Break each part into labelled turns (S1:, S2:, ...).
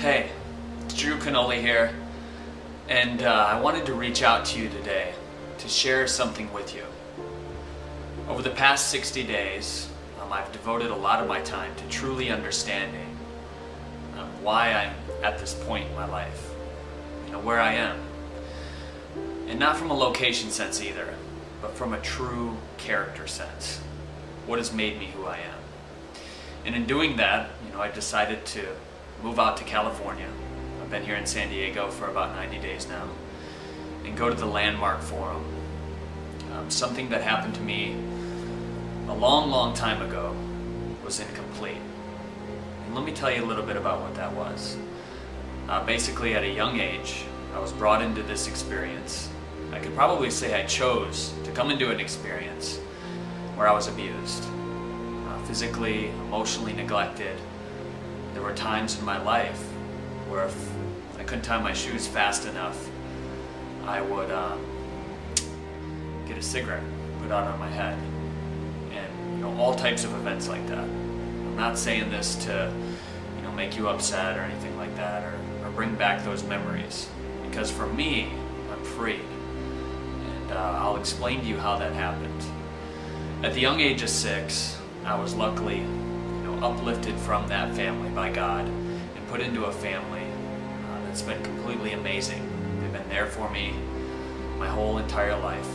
S1: Hey, it's Drew Canoli here, and I wanted to reach out to you today to share something with you. Over the past 60 days, I've devoted a lot of my time to truly understanding why I'm at this point in my life, where I am. And not from a location sense either, but from a true character sense. What has made me who I am. And in doing that, I decided to move out to California. I've been here in San Diego for about 90 days now, and go to the Landmark Forum. Something that happened to me a long time ago was incomplete. And let me tell you a little bit about what that was. Basically, at a young age, I was brought into this experience. I could probably say I chose to come into an experience where I was abused. Physically, emotionally neglected. There were times in my life where if I couldn't tie my shoes fast enough, I would get a cigarette put out on my head. And all types of events like that. I'm not saying this to make you upset or anything like that, or bring back those memories. Because for me, I'm freed. And I'll explain to you how that happened. At the young age of 6, I was luckily uplifted from that family by God and put into a family that's been completely amazing. They've been there for me my whole entire life.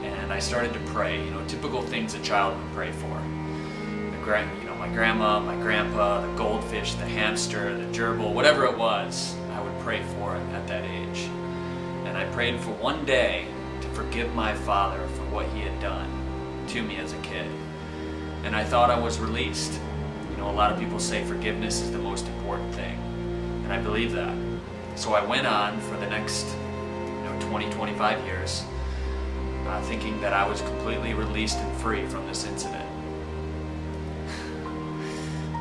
S1: And I started to pray, typical things a child would pray for. My grandma, my grandpa, the goldfish, the hamster, the gerbil, whatever it was, I would pray for it at that age. And I prayed for one day to forgive my father for what he had done to me as a kid. And I thought I was released. A lot of people say forgiveness is the most important thing, and I believe that. So I went on for the next 20, 25 years thinking that I was completely released and free from this incident.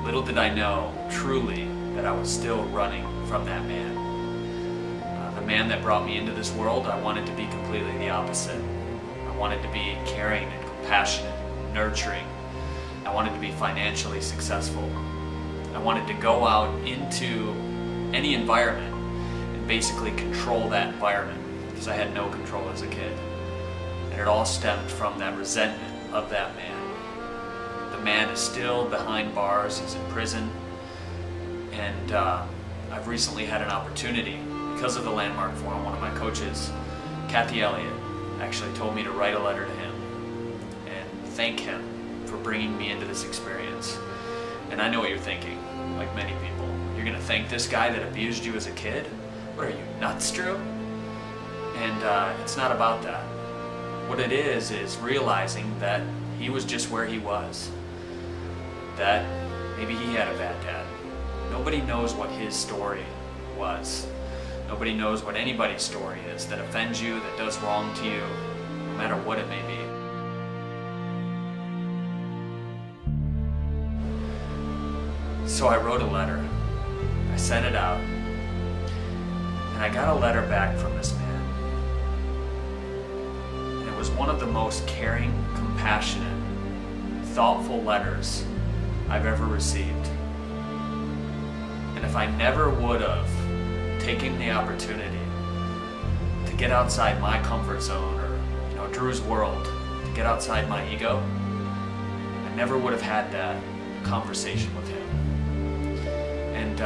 S1: Little did I know, truly, that I was still running from that man. The man that brought me into this world, I wanted to be completely the opposite. I wanted to be caring and compassionate, nurturing. I wanted to be financially successful. I wanted to go out into any environment and basically control that environment because I had no control as a kid. And it all stemmed from that resentment of that man. The man is still behind bars, he's in prison, and I've recently had an opportunity, because of the Landmark Forum, one of my coaches, Kathy Elliott, actually told me to write a letter to him and thank him for bringing me into this experience. And I know what you're thinking, like many people. You're gonna thank this guy that abused you as a kid? What are you, nuts, Drew? And it's not about that. What it is realizing that he was just where he was. That maybe he had a bad dad. Nobody knows what his story was. Nobody knows what anybody's story is that offends you, that does wrong to you, no matter what it may be. So I wrote a letter, I sent it out, and I got a letter back from this man. And it was one of the most caring, compassionate, thoughtful letters I've ever received. And if I never would have taken the opportunity to get outside my comfort zone, or Drew's world, to get outside my ego, I never would have had that conversation with him. And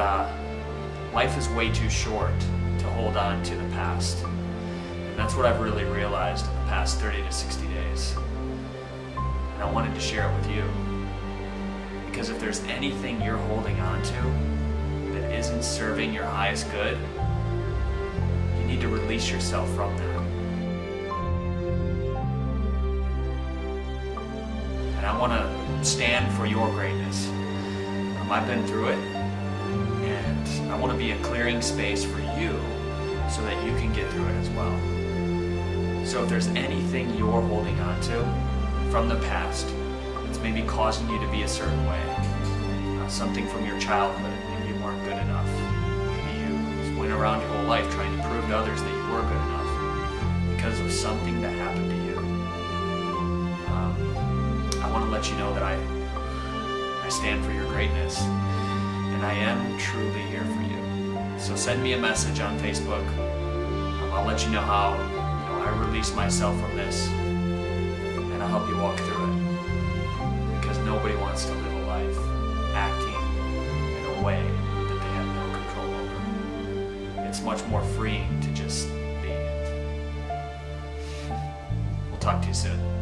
S1: life is way too short to hold on to the past. And that's what I've really realized in the past 30 to 60 days. And I wanted to share it with you. Because if there's anything you're holding on to that isn't serving your highest good, you need to release yourself from that. And I want to stand for your greatness. I've been through it. And I want to be a clearing space for you so that you can get through it as well. So if there's anything you're holding on to from the past that's maybe causing you to be a certain way, something from your childhood, maybe you weren't good enough, maybe you just went around your whole life trying to prove to others that you were good enough because of something that happened to you, I want to let you know that I stand for your greatness. And I am truly here for you. So send me a message on Facebook. I'll let you know how I release myself from this, and I'll help you walk through it. Because nobody wants to live a life acting in a way that they have no control over. It's much more freeing to just be. We'll talk to you soon.